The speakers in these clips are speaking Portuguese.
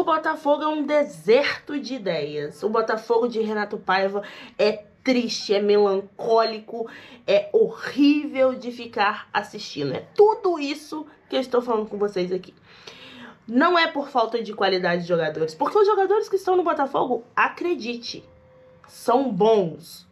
O Botafogo é um deserto de ideias. O Botafogo de Renato Paiva é triste, é melancólico, é horrível de ficar assistindo. É tudo isso que eu estou falando com vocês aqui. Não é por falta de qualidade de jogadores, porque os jogadores que estão no Botafogo, acredite, são bons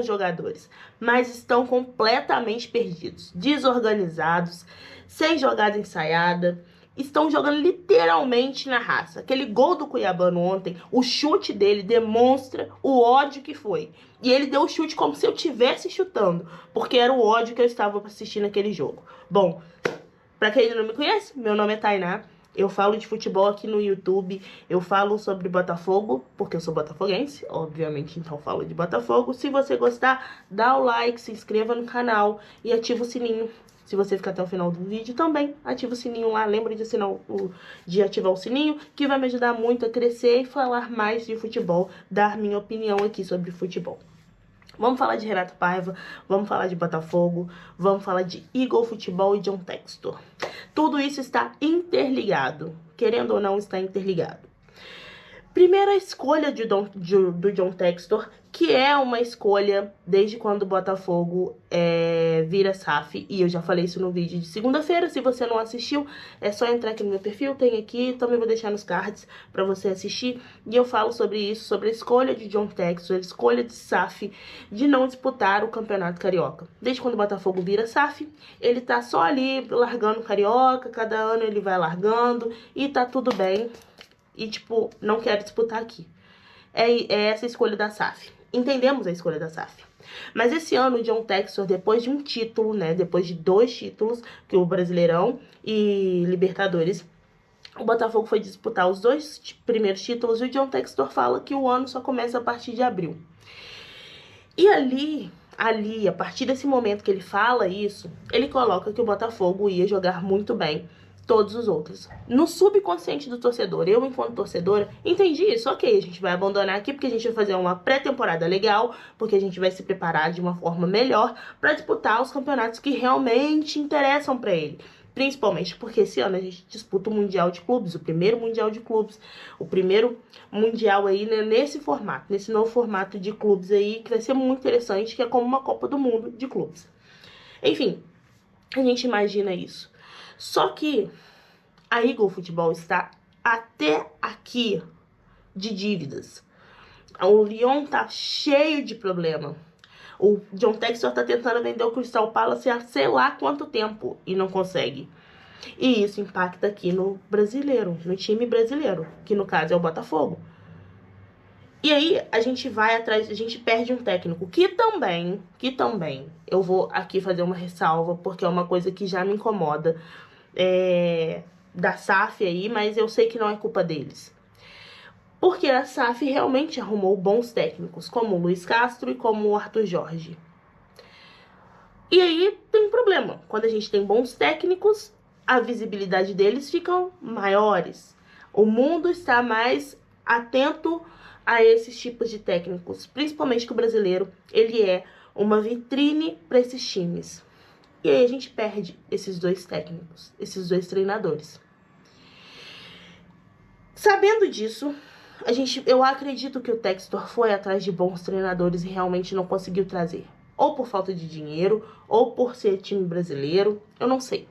jogadores, mas estão completamente perdidos, desorganizados, sem jogada ensaiada, estão jogando literalmente na raça. Aquele gol do Cuiabano ontem, o chute dele demonstra o ódio que foi. E ele deu o chute como se eu estivesse chutando, porque era o ódio que eu estava assistindo aquele jogo. Bom, pra quem ainda não me conhece, meu nome é Tainá. Eu falo de futebol aqui no YouTube, eu falo sobre Botafogo, porque eu sou botafoguense, obviamente, então falo de Botafogo. Se você gostar, dá o like, se inscreva no canal e ativa o sininho. Se você ficar até o final do vídeo também, ativa o sininho lá, lembra de ativar o sininho, que vai me ajudar muito a crescer e falar mais de futebol, dar minha opinião aqui sobre futebol. Vamos falar de Renato Paiva, vamos falar de Botafogo, vamos falar de Eagle Futebol e John Textor. Tudo isso está interligado, querendo ou não, está interligado. Primeira escolha do John Textor, que é uma escolha desde quando o Botafogo vira SAF, e eu já falei isso no vídeo de segunda-feira. Se você não assistiu, é só entrar aqui no meu perfil, tem aqui, também vou deixar nos cards para você assistir, e eu falo sobre isso, sobre a escolha de John Textor, a escolha de SAF de não disputar o Campeonato Carioca. Desde quando o Botafogo vira SAF, ele tá só ali largando o Carioca, cada ano ele vai largando, e tá tudo bem. E, tipo, não quero disputar aqui. É essa a escolha da SAF. Entendemos a escolha da SAF. Mas esse ano, o John Textor, depois de um título, né? Depois de 2 títulos, que o Brasileirão e Libertadores, o Botafogo foi disputar os 2 primeiros títulos, e o John Textor fala que o ano só começa a partir de abril. E ali, a partir desse momento que ele fala isso, ele coloca que o Botafogo ia jogar muito bem todos os outros. No subconsciente do torcedor, eu, enquanto torcedora, entendi isso. Ok, a gente vai abandonar aqui porque a gente vai fazer uma pré-temporada legal, porque a gente vai se preparar de uma forma melhor para disputar os campeonatos que realmente interessam para ele. Principalmente porque esse ano a gente disputa o Mundial de Clubes, o primeiro Mundial de Clubes, o primeiro Mundial aí, né, nesse formato, nesse novo formato de clubes aí, que vai ser muito interessante, que é como uma Copa do Mundo de clubes. Enfim, a gente imagina isso. Só que a Eagle Futebol está até aqui de dívidas. O Lyon tá cheio de problema. O John Textor tá tentando vender o Crystal Palace há sei lá quanto tempo e não consegue. E isso impacta aqui no brasileiro, no time brasileiro, que no caso é o Botafogo. E aí a gente vai atrás, a gente perde um técnico que também, eu vou aqui fazer uma ressalva, porque é uma coisa que já me incomoda, da SAF aí, mas eu sei que não é culpa deles. Porque a SAF realmente arrumou bons técnicos, como o Luiz Castro e como o Arthur Jorge. E aí tem um problema, quando a gente tem bons técnicos, a visibilidade deles fica maiores. O mundo está mais atento a esses tipos de técnicos, principalmente que o brasileiro, ele é uma vitrine para esses times. E aí a gente perde esses 2 técnicos, esses 2 treinadores. Sabendo disso, eu acredito que o Textor foi atrás de bons treinadores e realmente não conseguiu trazer. Ou por falta de dinheiro, ou por ser time brasileiro, eu não sei.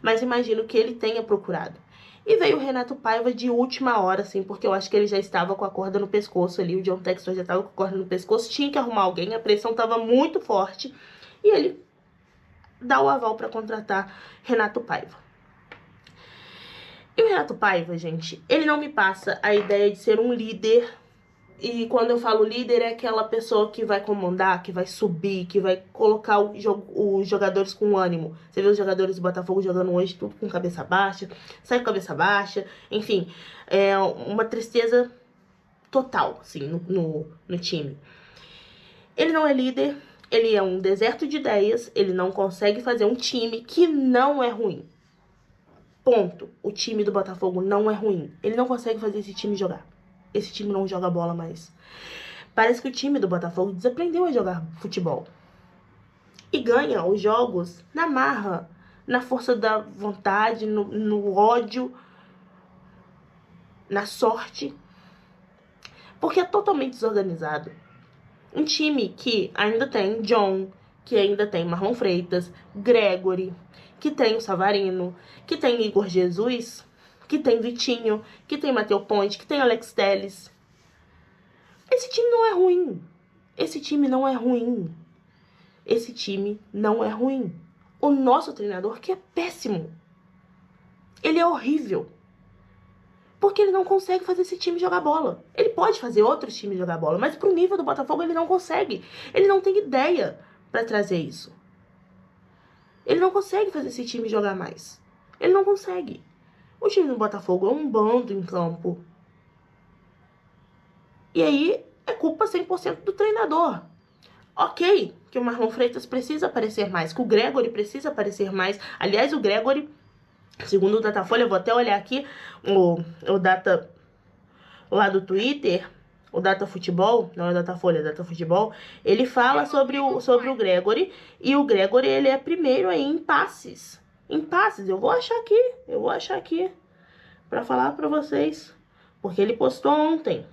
Mas imagino que ele tenha procurado. E veio o Renato Paiva de última hora, assim, porque eu acho que ele já estava com a corda no pescoço ali, o John Textor já estava com a corda no pescoço, tinha que arrumar alguém, a pressão estava muito forte, e ele dá o aval para contratar Renato Paiva. E o Renato Paiva, gente, ele não me passa a ideia de ser um líder. E quando eu falo líder, é aquela pessoa que vai comandar, que vai subir, que vai colocar os jogadores com ânimo. Você vê os jogadores do Botafogo jogando hoje tudo com cabeça baixa, sai com cabeça baixa, enfim, é uma tristeza total, assim, no time. Ele não é líder, ele é um deserto de ideias, ele não consegue fazer um time que não é ruim. Ponto. O time do Botafogo não é ruim. Ele não consegue fazer esse time jogar. Esse time não joga bola mais. Parece que o time do Botafogo desaprendeu a jogar futebol. E ganha os jogos na marra, na força da vontade, no ódio. na sorte, porque é totalmente desorganizado. Um time que ainda tem John, que ainda tem Marlon Freitas, Gregory, que tem o Savarino, que tem Igor Jesus, que tem Vitinho, que tem Matheus Ponte, que tem Alex Telles. Esse time não é ruim. Esse time não é ruim. Esse time não é ruim. O nosso treinador, que é péssimo, ele é horrível. Porque ele não consegue fazer esse time jogar bola. Ele pode fazer outros times jogar bola, mas pro nível do Botafogo ele não consegue. Ele não tem ideia pra trazer isso. Ele não consegue fazer esse time jogar mais. Ele não consegue. O time do Botafogo é um bando em campo. E aí é culpa 100% do treinador. Ok, que o Marlon Freitas precisa aparecer mais, que o Gregory precisa aparecer mais. Aliás, o Gregory, segundo o Datafolha, eu vou até olhar aqui o data lá do Twitter, o Data Futebol, não é Datafolha, é Data Futebol, ele fala sobre o Gregory, e o Gregory, ele é primeiro aí em passes. Em passes, eu vou achar aqui pra falar pra vocês, porque ele postou ontem,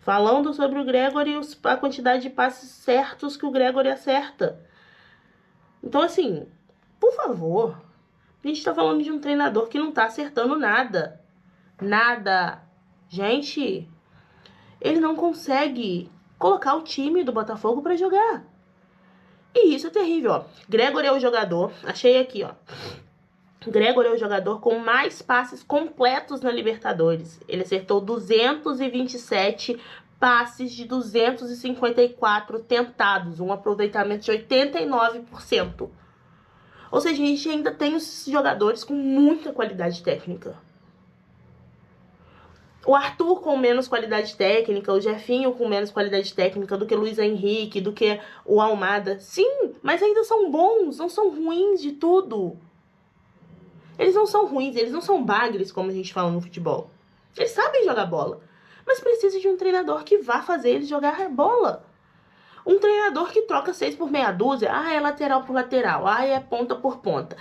falando sobre o Gregory e a quantidade de passes certos que o Gregory acerta. Então, assim, por favor, a gente tá falando de um treinador que não tá acertando nada. Nada. Gente, ele não consegue colocar o time do Botafogo pra jogar. E isso é terrível, ó. Gregory é o jogador, achei aqui, ó. Gregory é o jogador com mais passes completos na Libertadores. Ele acertou 227 passes de 254 tentados, um aproveitamento de 89%. Ou seja, a gente ainda tem os jogadores com muita qualidade técnica. O Arthur com menos qualidade técnica, o Jefinho com menos qualidade técnica do que o Luiz Henrique, do que o Almada. Sim, mas ainda são bons, não são ruins de tudo. Eles não são ruins, eles não são bagres, como a gente fala no futebol. Eles sabem jogar bola, mas precisa de um treinador que vá fazer eles jogar bola. Um treinador que troca 6 por meia dúzia, é lateral por lateral, é ponta por ponta.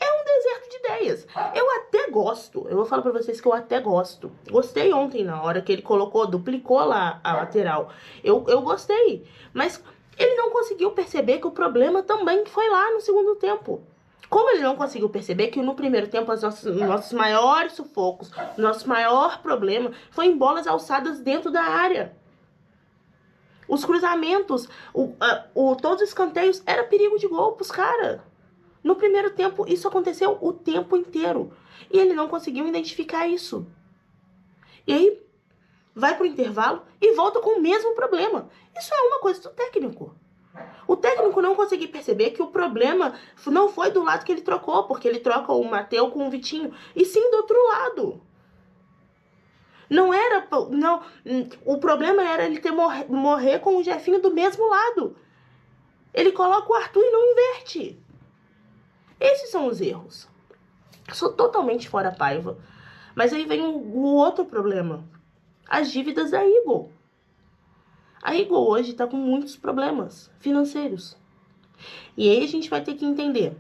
É um deserto de ideias. Eu até gosto, eu vou falar pra vocês que eu até gosto. Gostei ontem na hora que ele duplicou lá a lateral. Eu gostei, mas ele não conseguiu perceber que o problema também foi lá no segundo tempo. Como ele não conseguiu perceber que no primeiro tempo os nossos maiores sufocos, nosso maior problema foi em bolas alçadas dentro da área. Os cruzamentos, todos os escanteios, era perigo de gol pros caras. No primeiro tempo, isso aconteceu o tempo inteiro. E ele não conseguiu identificar isso. E aí, vai pro intervalo e volta com o mesmo problema. Isso é uma coisa do técnico. O técnico não conseguiu perceber que o problema não foi do lado que ele trocou, porque ele troca o Matheus com o Vitinho, e sim do outro lado. O problema era ele morrer com o Jefinho do mesmo lado. Ele coloca o Arthur e não inverte. Esses são os erros. Eu sou totalmente fora Paiva. Mas aí vem o outro problema. As dívidas da Eagle. A Eagle hoje tá com muitos problemas financeiros. E aí a gente vai ter que entender.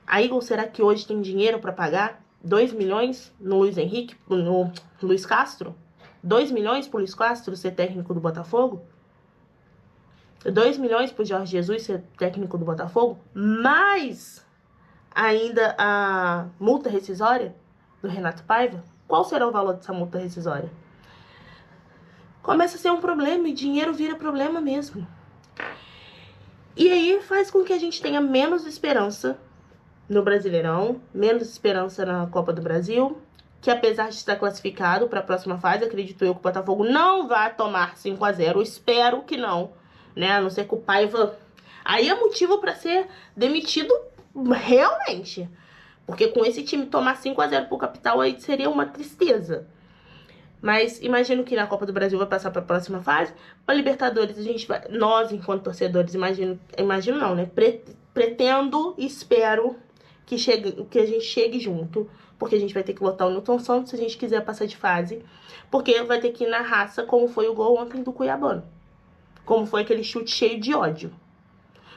A Eagle, será que hoje tem dinheiro para pagar 2 milhões no Luiz Henrique, no Luiz Castro? 2 milhões pro Luiz Castro ser técnico do Botafogo? 2 milhões pro Jorge Jesus ser técnico do Botafogo? Mais ainda a multa rescisória do Renato Paiva? Qual será o valor dessa multa rescisória? Começa a ser um problema e dinheiro vira problema mesmo. E aí faz com que a gente tenha menos esperança no Brasileirão, menos esperança na Copa do Brasil, que apesar de estar classificado para a próxima fase, acredito eu que o Botafogo não vai tomar 5-0, espero que não, né? A não ser que o Paiva... Aí é motivo para ser demitido realmente, porque com esse time tomar 5-0 pro Capital aí seria uma tristeza. Mas imagino que na Copa do Brasil vai passar para a próxima fase. Para Libertadores, nós, enquanto torcedores, imagino não, né? Pretendo e espero que a gente chegue junto. Porque a gente vai ter que lotar o Newton Santos se a gente quiser passar de fase. Porque vai ter que ir na raça, como foi o gol ontem do Cuiabano. Como foi aquele chute cheio de ódio.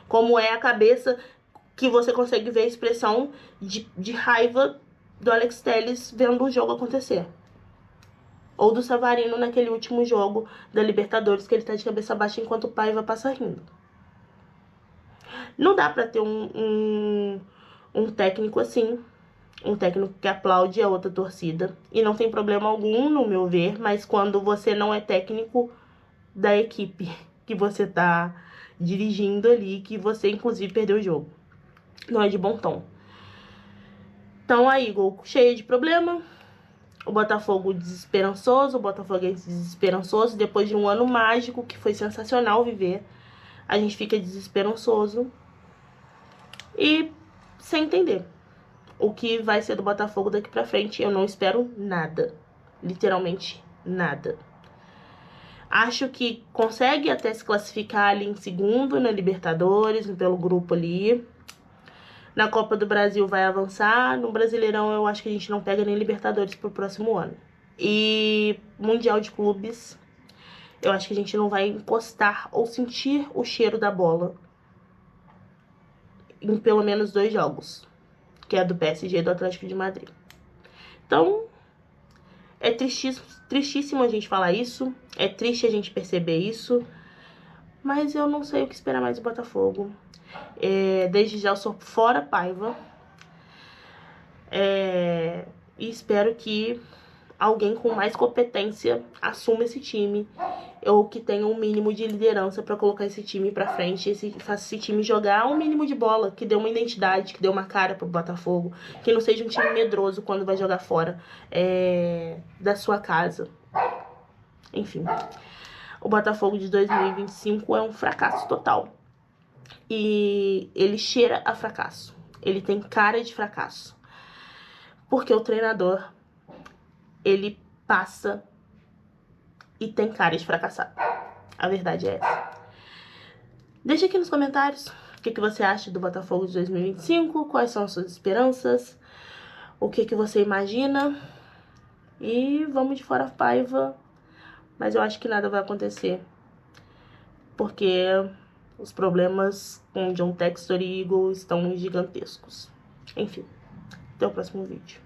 Como é a cabeça que você consegue ver a expressão de raiva do Alex Telles vendo o jogo acontecer. Ou do Savarino naquele último jogo da Libertadores, que ele tá de cabeça baixa enquanto o Paiva passa rindo. Não dá pra ter um técnico assim. Um técnico que aplaude a outra torcida. E não tem problema algum, no meu ver, mas quando você não é técnico da equipe que você tá dirigindo ali, que você inclusive perdeu o jogo. Não é de bom tom. Então aí, gol cheio de problema. O Botafogo desesperançoso. O Botafogo é desesperançoso. Depois de um ano mágico, que foi sensacional viver, a gente fica desesperançoso. E sem entender o que vai ser do Botafogo daqui pra frente. Eu não espero nada. Literalmente nada. Acho que consegue até se classificar ali em segundo na Libertadores, pelo grupo ali. Na Copa do Brasil vai avançar. No Brasileirão eu acho que a gente não pega nem Libertadores pro próximo ano. E Mundial de Clubes, eu acho que a gente não vai encostar ou sentir o cheiro da bola em pelo menos 2 jogos, que é do PSG e do Atlético de Madrid. Então, é tristíssimo a gente falar isso. É triste a gente perceber isso. Mas eu não sei o que esperar mais do Botafogo. Desde já eu sou fora Paiva. E espero que alguém com mais competência assuma esse time. Ou que tenha um mínimo de liderança pra colocar esse time pra frente. Faça esse time jogar um mínimo de bola. Que dê uma identidade, que dê uma cara pro Botafogo. Que não seja um time medroso quando vai jogar fora da sua casa. Enfim. O Botafogo de 2025 é um fracasso total. E ele cheira a fracasso. Ele tem cara de fracasso. Porque o treinador, ele passa e tem cara de fracassado. A verdade é essa. Deixa aqui nos comentários o que você acha do Botafogo de 2025. Quais são as suas esperanças. O que você imagina. E vamos de fora Paiva. Mas eu acho que nada vai acontecer. Porque os problemas com John Textor e Eagle estão gigantescos. Enfim, até o próximo vídeo.